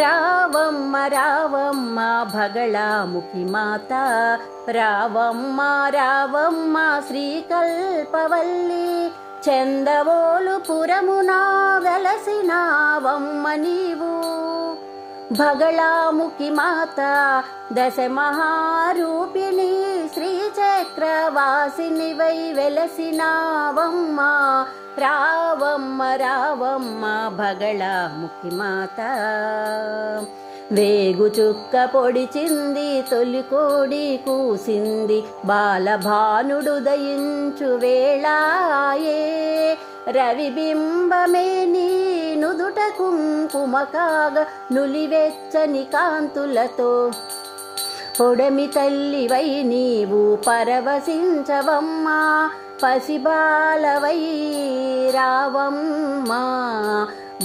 రావమ్మ రావమ్మ బగళాముఖి మాత, రావమ్మ రావమ్మ శ్రీకల్పవల్లి, చందవోలు పురమున వెలసినావమ్మ నీవు. బగళాముఖి మాత దశ మహారూపిణి, శ్రీచక్రవాసినివై వెలసినావమ్మ, రావమ్మ రావమ్మ బగళాముఖి మాత. వేగు చుక్క పొడిచింది తొలికోడి కూసింది, బాలభానుడు దయించు వేళాయే, రవిబింబమే నీ నుదుట కుంకుమ కాగ, నులివెచ్చని కాంతులతో పొడమి తల్లివై నీవు పరవశించవమ్మా, పసిబాలవై రావమ్మా,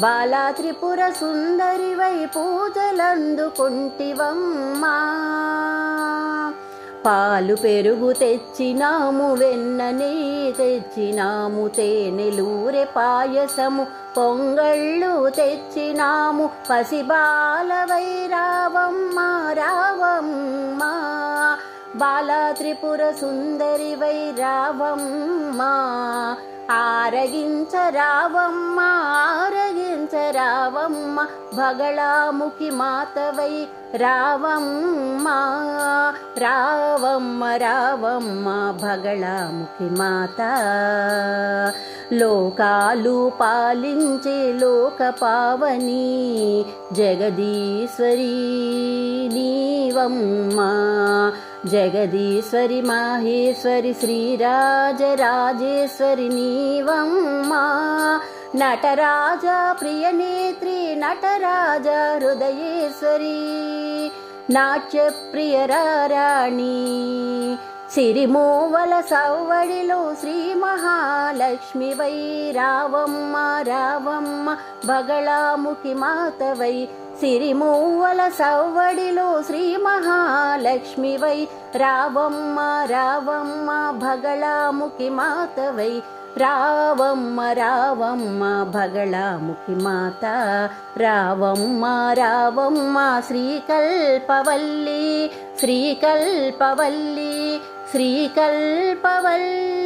బాలా త్రిపుర సుందరివై పూజలందుకుంటివమ్మా. పాలు పెరుగు తెచ్చినాము, వెన్న నెయ్యి తెచ్చినాము, తేనెలూరె పాయసము పొంగళ్ళు తెచ్చినాము, పసిబాలవై రావమ్మ రావమ్మ, బాలా త్రిపుర సుందరివై రావమ్మ, ఆరగించ రావమ్మ ఆరగించ రావమ్మ, బగళాముఖి మాతవై రావమ్మ, రావమ్మ రావమ్మ బగళాముఖి మాత. లోకాలు పాలించే లోక పావని, జగదీశ్వరి నీవమ్మ, జగదీశ్వరి మాహేశ్వరి శ్రీరాజరాజేశ్వరి నీవమ్మ, నటరాజ ప్రియనేత్రి నటరాజ హృదయేశ్వరి, నాట్యప్రియ రాణి, సిరిమూవల సవ్వడిలో శ్రీ మహాలక్ష్మివై రావమ్మ రావమ్మ బగళాముఖి మాతవై, సిరిమూవల సవ్వడిలో శ్రీ మహాలక్ష్మివై రావమ్మ రావమ్మ బగళాముఖి మాతవై, రావమ్మ రావమ్మ బగళాముఖి మాత. రావమ్మ రావమ్మ శ్రీకల్పవల్లి శ్రీకల్పవల్లి శ్రీకల్పవల్లి.